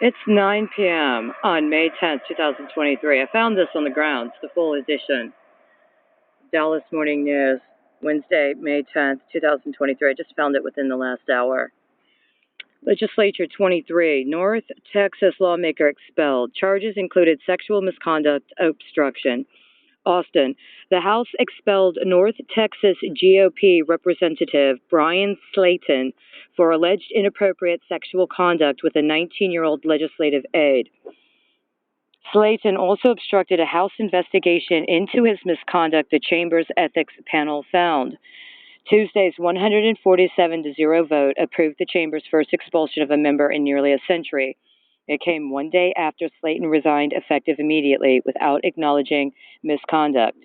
It's 9 p.m. on May 10th, 2023. I found this on the grounds, the full edition. Dallas Morning News, Wednesday, May 10th, 2023. I just found it within the last hour. Legislature 23, North Texas lawmaker expelled. Charges included sexual misconduct, obstruction. Austin, the House expelled North Texas GOP Representative Brian Slayton for alleged inappropriate sexual conduct with a 19-year-old legislative aide. Slayton also obstructed a House investigation into his misconduct, the Chamber's ethics panel found. Tuesday's 147-0 vote approved the Chamber's first expulsion of a member in nearly a century. It came one day after Slayton resigned effective immediately without acknowledging misconduct.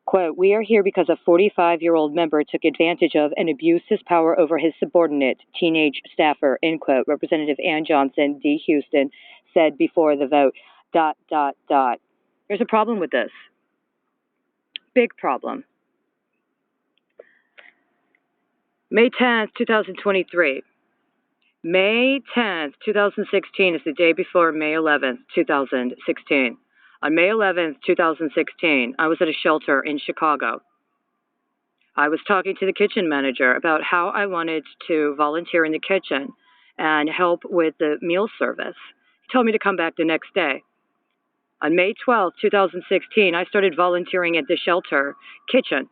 Quote, "We are here because a 45-year-old member took advantage of and abused his power over his subordinate, teenage staffer," end quote, Representative Ann Johnson, D. Houston, said before the vote. There's a problem with this. Big problem. May 10th, 2023. May 10th, 2016 is the day before May 11th, 2016. On May 11th, 2016, I was at a shelter in Chicago. I was talking to the kitchen manager about how I wanted to volunteer in the kitchen and help with the meal service. He told me to come back the next day. On May 12th, 2016, I started volunteering at the shelter kitchen,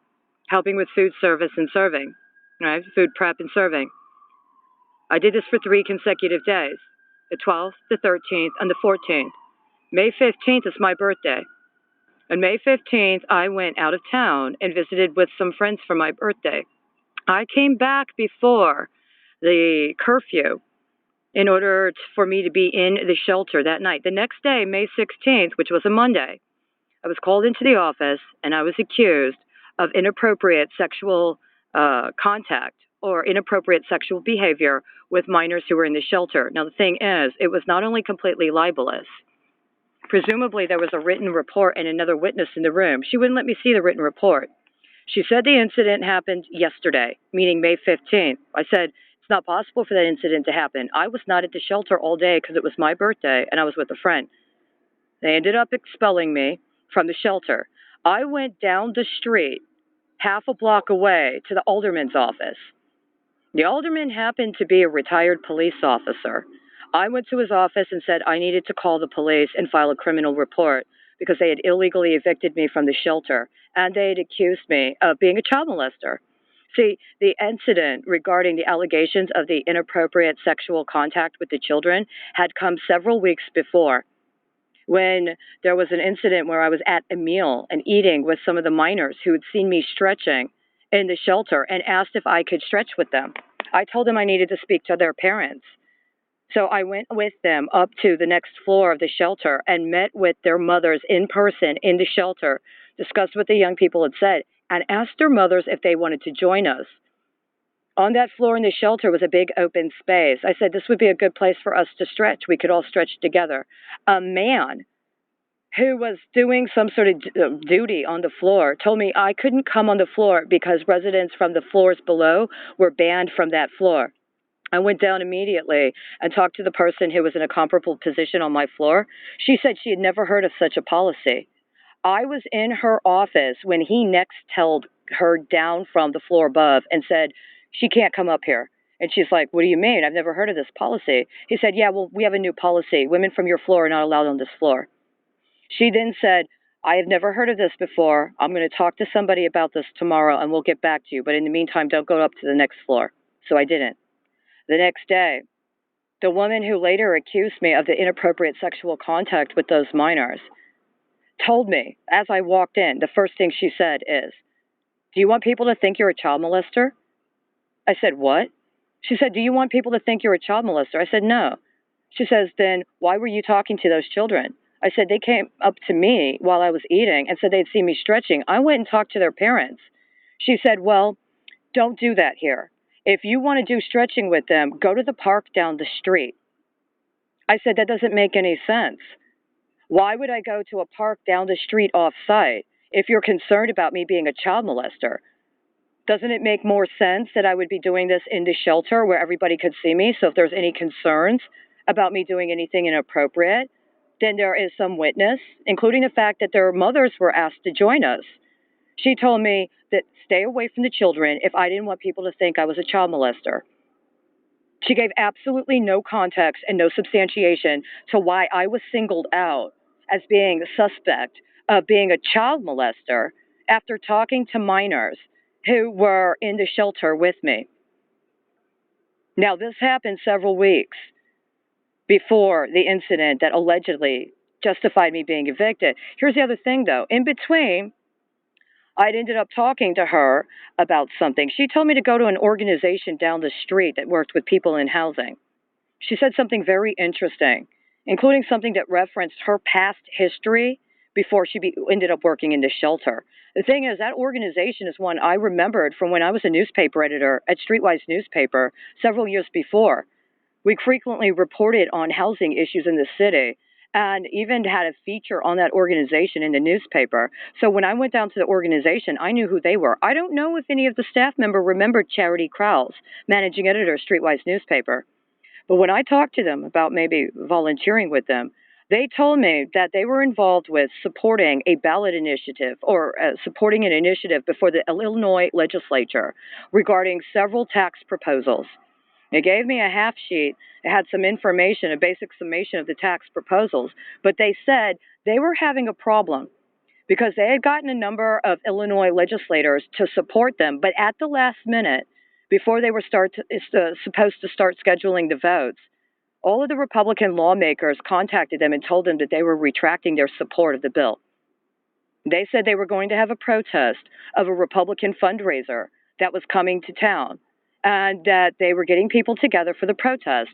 helping with food service and serving, right? Food prep and serving. I did this for 3 consecutive days, the 12th, the 13th, and the 14th. May 15th is my birthday. On May 15th, I went out of town and visited with some friends for my birthday. I came back before the curfew in order for me to be in the shelter that night. The next day, May 16th, which was a Monday, I was called into the office and I was accused of inappropriate sexual contact or inappropriate sexual behavior with minors who were in the shelter. Now, the thing is, it was not only completely libelous. Presumably, there was a written report and another witness in the room. She wouldn't let me see the written report. She said the incident happened yesterday, meaning May 15th. I said, it's not possible for that incident to happen. I was not at the shelter all day because it was my birthday and I was with a friend. They ended up expelling me from the shelter. I went down the street, half a block away, to the Alderman's office. The Alderman happened to be a retired police officer. I went to his office and said I needed to call the police and file a criminal report because they had illegally evicted me from the shelter, and they had accused me of being a child molester. See, the incident regarding the allegations of the inappropriate sexual contact with the children had come several weeks before, when there was an incident where I was at a meal and eating with some of the minors who had seen me stretching in the shelter and asked if I could stretch with them. I told them I needed to speak to their parents. So I went with them up to the next floor of the shelter and met with their mothers in person in the shelter, discussed what the young people had said, and asked their mothers if they wanted to join us. On that floor in the shelter was a big open space. I said this would be a good place for us to stretch. We could all stretch together. A man who was doing some sort of duty on the floor told me I couldn't come on the floor because residents from the floors below were banned from that floor. I went down immediately and talked to the person who was in a comparable position on my floor. She said she had never heard of such a policy. I was in her office when he next held her down from the floor above and said, she can't come up here. And she's like, what do you mean? I've never heard of this policy. He said, yeah, well, we have a new policy. Women from your floor are not allowed on this floor. She then said, I have never heard of this before. I'm going to talk to somebody about this tomorrow and we'll get back to you. But in the meantime, don't go up to the next floor. So I didn't. The next day, the woman who later accused me of the inappropriate sexual contact with those minors told me, as I walked in, the first thing she said is, do you want people to think you're a child molester? I said, what? She said, do you want people to think you're a child molester? I said, no. She says, then why were you talking to those children? I said, they came up to me while I was eating and said they'd see me stretching. I went and talked to their parents. She said, well, don't do that here. If you want to do stretching with them, go to the park down the street. I said, that doesn't make any sense. Why would I go to a park down the street off-site if you're concerned about me being a child molester? Doesn't it make more sense that I would be doing this in the shelter where everybody could see me? So if there's any concerns about me doing anything inappropriate, then there is some witness, including the fact that their mothers were asked to join us. She told me that stay away from the children if I didn't want people to think I was a child molester. She gave absolutely no context and no substantiation to why I was singled out as being a suspect of being a child molester after talking to minors who were in the shelter with me. Now, this happened several weeks before the incident that allegedly justified me being evicted. Here's the other thing, though. In between, I'd ended up talking to her about something. She told me to go to an organization down the street that worked with people in housing. She said something very interesting, including something that referenced her past history before she ended up working in the shelter. The thing is, that organization is one I remembered from when I was a newspaper editor at Streetwise newspaper several years before. We frequently reported on housing issues in the city and even had a feature on that organization in the newspaper. So when I went down to the organization, I knew who they were. I don't know if any of the staff member remembered Charity Crouse, managing editor, Streetwise newspaper. But when I talked to them about maybe volunteering with them, they told me that they were involved with supporting a ballot initiative or supporting an initiative before the Illinois legislature regarding several tax proposals. They gave me a half sheet. It had some information, a basic summation of the tax proposals, but they said they were having a problem because they had gotten a number of Illinois legislators to support them, but at the last minute, before they were supposed to start scheduling the votes, all of the Republican lawmakers contacted them and told them that they were retracting their support of the bill. They said they were going to have a protest of a Republican fundraiser that was coming to town, and that they were getting people together for the protest,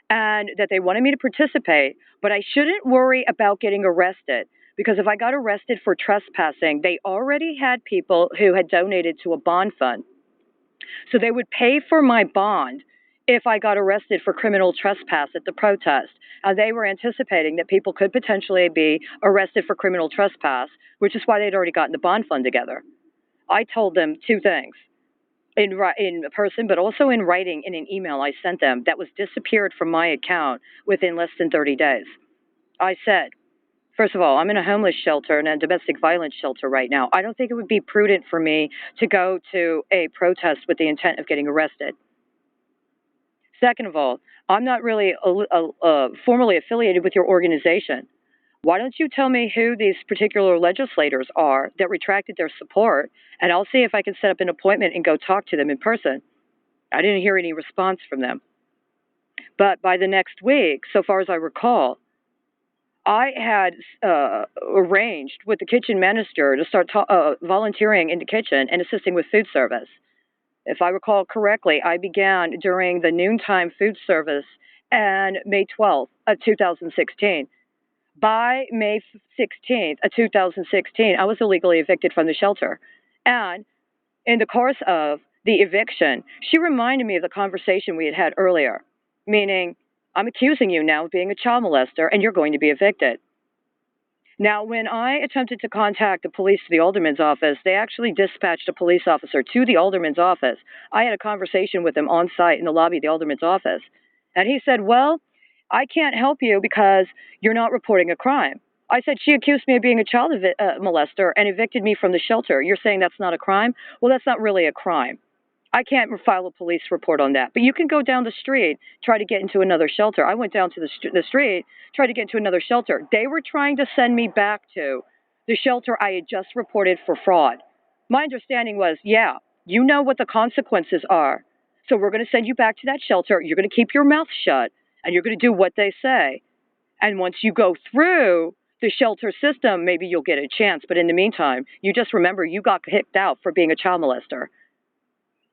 and that they wanted me to participate, but I shouldn't worry about getting arrested, because if I got arrested for trespassing, they already had people who had donated to a bond fund. So they would pay for my bond if I got arrested for criminal trespass at the protest. They were anticipating that people could potentially be arrested for criminal trespass, which is why they'd already gotten the bond fund together. I told them two things. In person, but also in writing in an email I sent them that was disappeared from my account within less than 30 days. I said, first of all, I'm in a homeless shelter and a domestic violence shelter right now. I don't think it would be prudent for me to go to a protest with the intent of getting arrested. Second of all, I'm not really formally affiliated with your organization. Why don't you tell me who these particular legislators are that retracted their support, and I'll see if I can set up an appointment and go talk to them in person. I didn't hear any response from them. But by the next week, so far as I recall, I had arranged with the kitchen manager to start volunteering in the kitchen and assisting with food service. If I recall correctly, I began during the noontime food service on May 12th of 2016. By May 16th of 2016, I was illegally evicted from the shelter. And in the course of the eviction, she reminded me of the conversation we had had earlier, meaning, I'm accusing you now of being a child molester and you're going to be evicted. Now, when I attempted to contact the police to the Alderman's office, they actually dispatched a police officer to the Alderman's office. I had a conversation with him on site in the lobby of the Alderman's office. And he said, well, I can't help you because you're not reporting a crime. I said, she accused me of being a child molester and evicted me from the shelter. You're saying that's not a crime? Well, that's not really a crime. I can't file a police report on that. But you can go down the street, try to get into another shelter. I went down to the street, tried to get into another shelter. They were trying to send me back to the shelter I had just reported for fraud. My understanding was, yeah, you know what the consequences are. So we're going to send you back to that shelter. You're going to keep your mouth shut, and you're going to do what they say. And once you go through the shelter system, maybe you'll get a chance. But in the meantime, you just remember you got kicked out for being a child molester.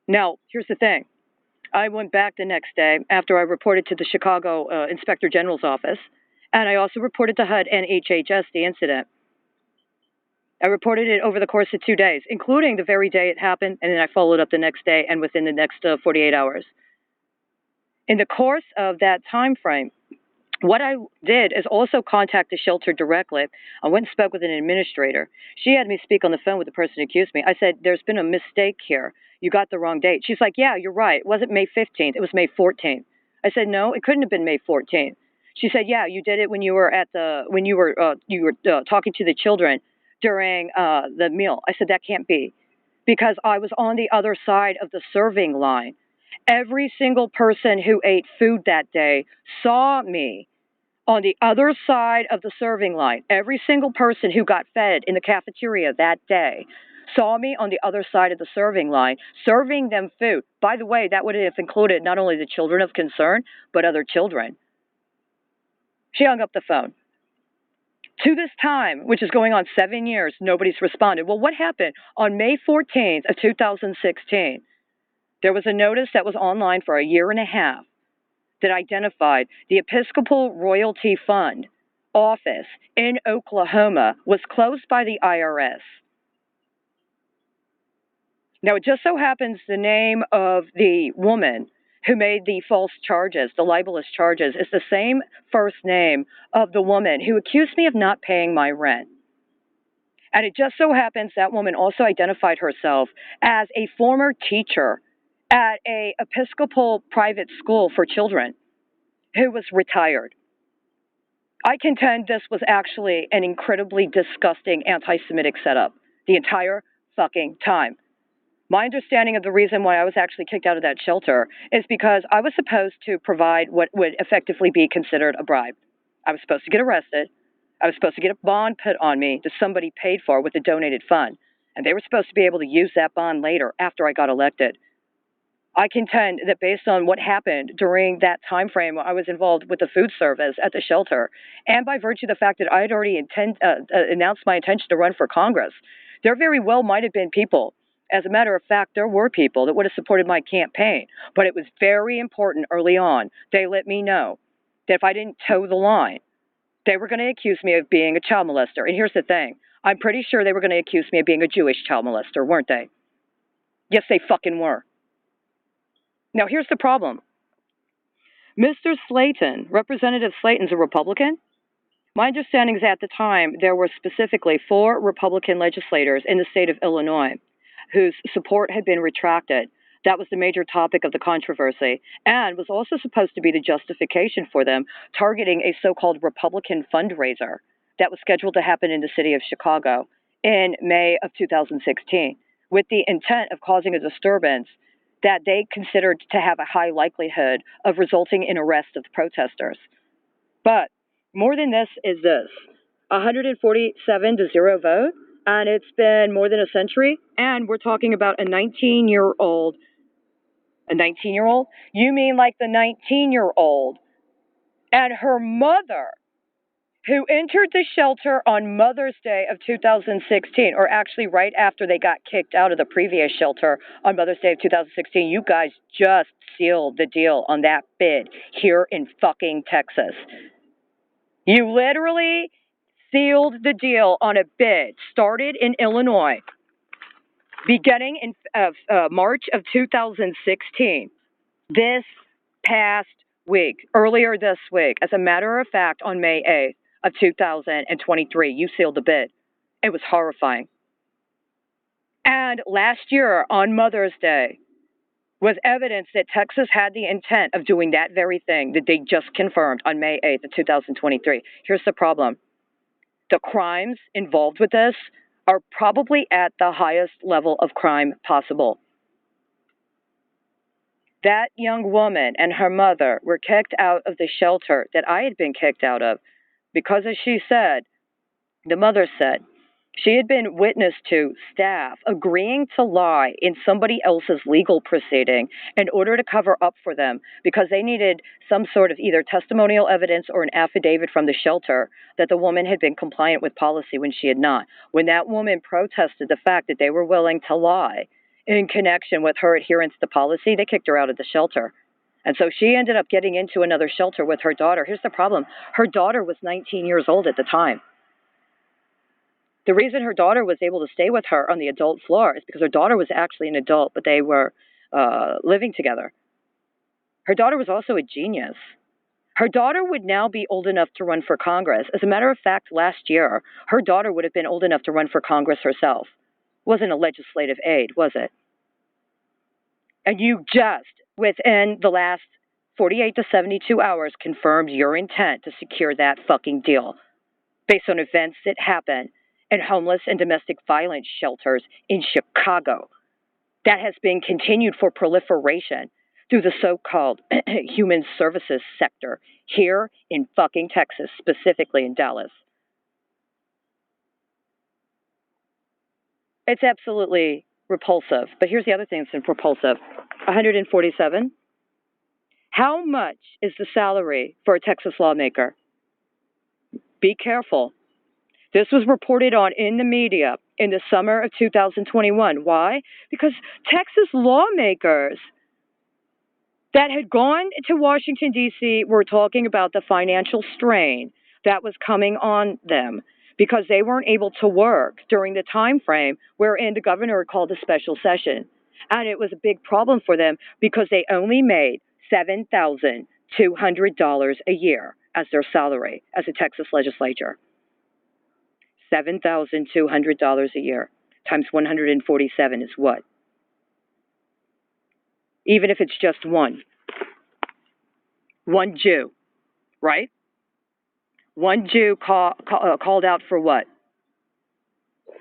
Now, here's the thing. I went back the next day after I reported to the Chicago Inspector General's office, and I also reported to HUD and HHS the incident. I reported it over the course of 2 days, including the very day it happened, and then I followed up the next day and within the next 48 hours. In the course of that time frame, what I did is also contact the shelter directly. I went and spoke with an administrator. She had me speak on the phone with the person who accused me. I said, there's been a mistake here. You got the wrong date. She's like, yeah, you're right. It wasn't May 15th. It was May 14th. I said, no, it couldn't have been May 14th She said, "Yeah, you did it when you were talking to the children during the meal." I said, "That can't be, because I was on the other side of the serving line. Every single person who ate food that day saw me on the other side of the serving line. Every single person who got fed in the cafeteria that day saw me on the other side of the serving line, serving them food. By the way, that would have included not only the children of concern, but other children." She hung up the phone. To this time, which is going on 7 years, nobody's responded. Well, what happened? On May 14th of 2016, there was a notice that was online for a year and a half that identified the Episcopal Royalty Fund office in Oklahoma was closed by the IRS. Now, it just so happens the name of the woman who made the false charges, the libelous charges, is the same first name of the woman who accused me of not paying my rent. And it just so happens that woman also identified herself as a former teacher at a Episcopal private school for children who was retired. I contend this was actually an incredibly disgusting anti-Semitic setup the entire fucking time. My understanding of the reason why I was actually kicked out of that shelter is because I was supposed to provide what would effectively be considered a bribe. I was supposed to get arrested. I was supposed to get a bond put on me that somebody paid for with a donated fund. And they were supposed to be able to use that bond later after I got elected. I contend that based on what happened during that time frame, I was involved with the food service at the shelter, and by virtue of the fact that I had already announced my intention to run for Congress, there very well might have been people. As a matter of fact, there were people that would have supported my campaign, but it was very important early on. They let me know that if I didn't toe the line, they were going to accuse me of being a child molester. And here's the thing. I'm pretty sure they were going to accuse me of being a Jewish child molester, weren't they? Yes, they fucking were. Now, here's the problem. Mr. Slayton, Representative Slayton's a Republican. My understanding is at the time there were specifically 4 Republican legislators in the state of Illinois whose support had been retracted. That was the major topic of the controversy, and was also supposed to be the justification for them targeting a so-called Republican fundraiser that was scheduled to happen in the city of Chicago in May of 2016, with the intent of causing a disturbance that they considered to have a high likelihood of resulting in arrest of the protesters. But more than this is this, 147 to 0 vote, and it's been more than a century, and we're talking about a 19-year-old. A 19-year-old? You mean like the 19-year-old and her mother, who entered the shelter on Mother's Day of 2016, or actually right after they got kicked out of the previous shelter on Mother's Day of 2016. You guys just sealed the deal on that bid here in fucking Texas. You literally sealed the deal on a bid started in Illinois, beginning in March of 2016. This past week, earlier this week, as a matter of fact, on May 8th of 2023, you sealed the bid. It was horrifying. And last year on Mother's Day was evidence that Texas had the intent of doing that very thing that they just confirmed on May 8th of 2023. Here's the problem. The crimes involved with this are probably at the highest level of crime possible. That young woman and her mother were kicked out of the shelter that I had been kicked out of because, as she said, the mother said, she had been witness to staff agreeing to lie in somebody else's legal proceeding in order to cover up for them because they needed some sort of either testimonial evidence or an affidavit from the shelter that the woman had been compliant with policy when she had not. When that woman protested the fact that they were willing to lie in connection with her adherence to policy, they kicked her out of the shelter. And so she ended up getting into another shelter with her daughter. Here's the problem. Her daughter was 19 years old at the time. The reason her daughter was able to stay with her on the adult floor is because her daughter was actually an adult, but they were living together. Her daughter was also a genius. Her daughter would now be old enough to run for Congress. As a matter of fact, last year, her daughter would have been old enough to run for Congress herself. Wasn't a legislative aid, was it? And you just, within the last 48 to 72 hours confirmed your intent to secure that fucking deal based on events that happened in homeless and domestic violence shelters in Chicago. That has been continued for proliferation through the so-called human services sector here in fucking Texas, specifically in Dallas. It's absolutely repulsive. But here's the other thing that's repulsive. 147. How much is the salary for a Texas lawmaker? Be careful. This was reported on in the media in the summer of 2021. Why? Because Texas lawmakers that had gone to Washington, D.C. were talking about the financial strain that was coming on them because they weren't able to work during the time frame wherein the governor called a special session. And it was a big problem for them because they only made $7,200 a year as their salary as a Texas legislature. $7,200 a year times 147 is what? Even if it's just one Jew, right? One Jew called out for what?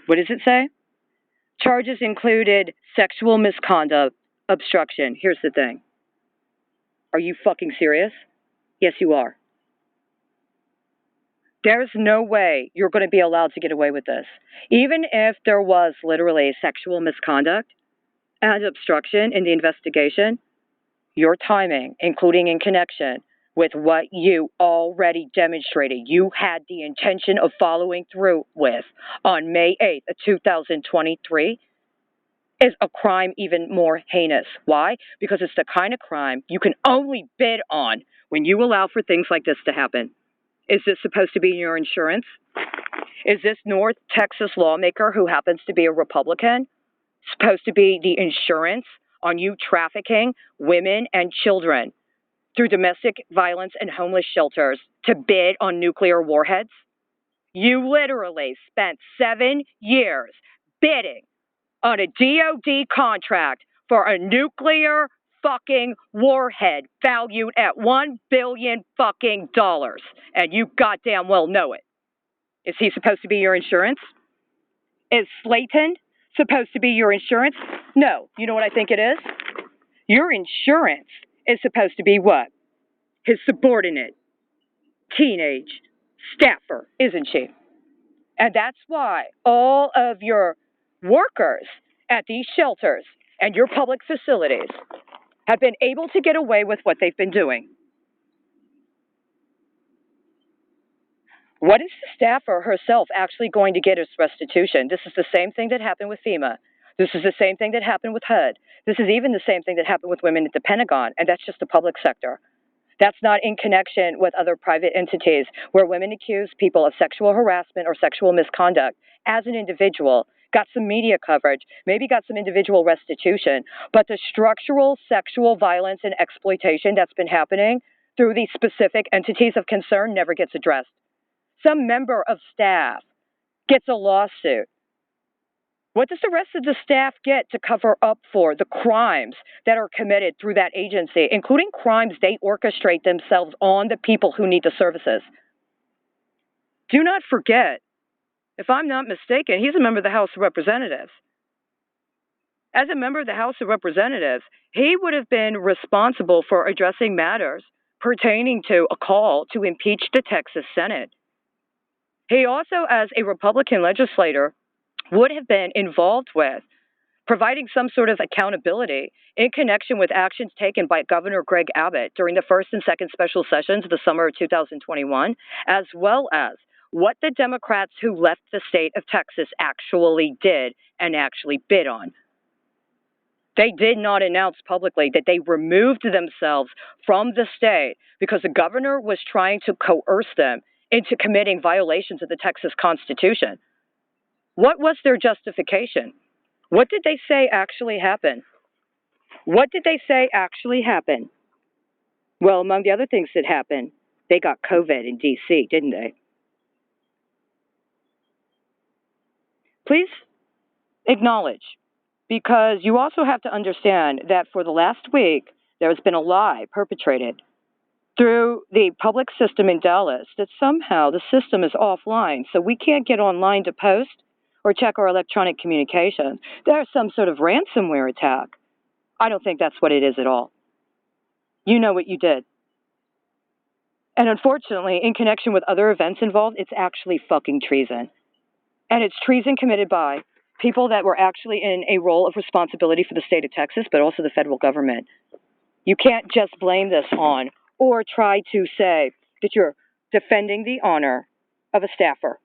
What does it say? Charges included sexual misconduct, obstruction. Here's the thing. Are you fucking serious? Yes, you are. There's no way you're going to be allowed to get away with this. Even if there was literally sexual misconduct and obstruction in the investigation, your timing, including in connection with what you already demonstrated you had the intention of following through with on May 8th of 2023, is a crime even more heinous. Why? Because it's the kind of crime you can only bid on when you allow for things like this to happen. Is this supposed to be your insurance? Is this North Texas lawmaker who happens to be a Republican supposed to be the insurance on you trafficking women and children through domestic violence and homeless shelters to bid on nuclear warheads? You literally spent 7 years bidding on a DOD contract for a nuclear fucking warhead valued at $1 billion fucking dollars, and you goddamn well know it. Is he supposed to be your insurance? Is Slayton supposed to be your insurance? No. You know what I think it is? Your insurance is supposed to be what? His subordinate, teenage staffer, isn't she? And that's why all of your workers at these shelters and your public facilities have been able to get away with what they've been doing. What is the staffer herself actually going to get as restitution? This is the same thing that happened with FEMA. This is the same thing that happened with HUD. This is even the same thing that happened with women at the Pentagon, and that's just the public sector. That's not in connection with other private entities where women accuse people of sexual harassment or sexual misconduct as an individual, got some media coverage, maybe got some individual restitution, but the structural sexual violence and exploitation that's been happening through these specific entities of concern never gets addressed. Some member of staff gets a lawsuit. What does the rest of the staff get to cover up for the crimes that are committed through that agency, including crimes they orchestrate themselves on the people who need the services? Do not forget, if I'm not mistaken, he's a member of the House of Representatives. As a member of the House of Representatives, he would have been responsible for addressing matters pertaining to a call to impeach the Texas Senate. He also, as a Republican legislator, would have been involved with providing some sort of accountability in connection with actions taken by Governor Greg Abbott during the first and second special sessions of the summer of 2021, as well as what the Democrats who left the state of Texas actually did and actually bid on. They did not announce publicly that they removed themselves from the state because the governor was trying to coerce them into committing violations of the Texas Constitution. What was their justification? What did they say actually happened? What did they say actually happened? Well, among the other things that happened, they got COVID in D.C., didn't they? Please acknowledge, because you also have to understand that for the last week, There's been a lie perpetrated through the public system in Dallas that somehow the system is offline, so we can't get online to post or check our electronic communications. There's some sort of ransomware attack. I don't think that's what it is at all. You know what you did. And unfortunately, in connection with other events involved, it's actually fucking treason. And it's treason committed by people that were actually in a role of responsibility for the state of Texas, but also the federal government. You can't just blame this on or try to say that you're defending the honor of a staffer.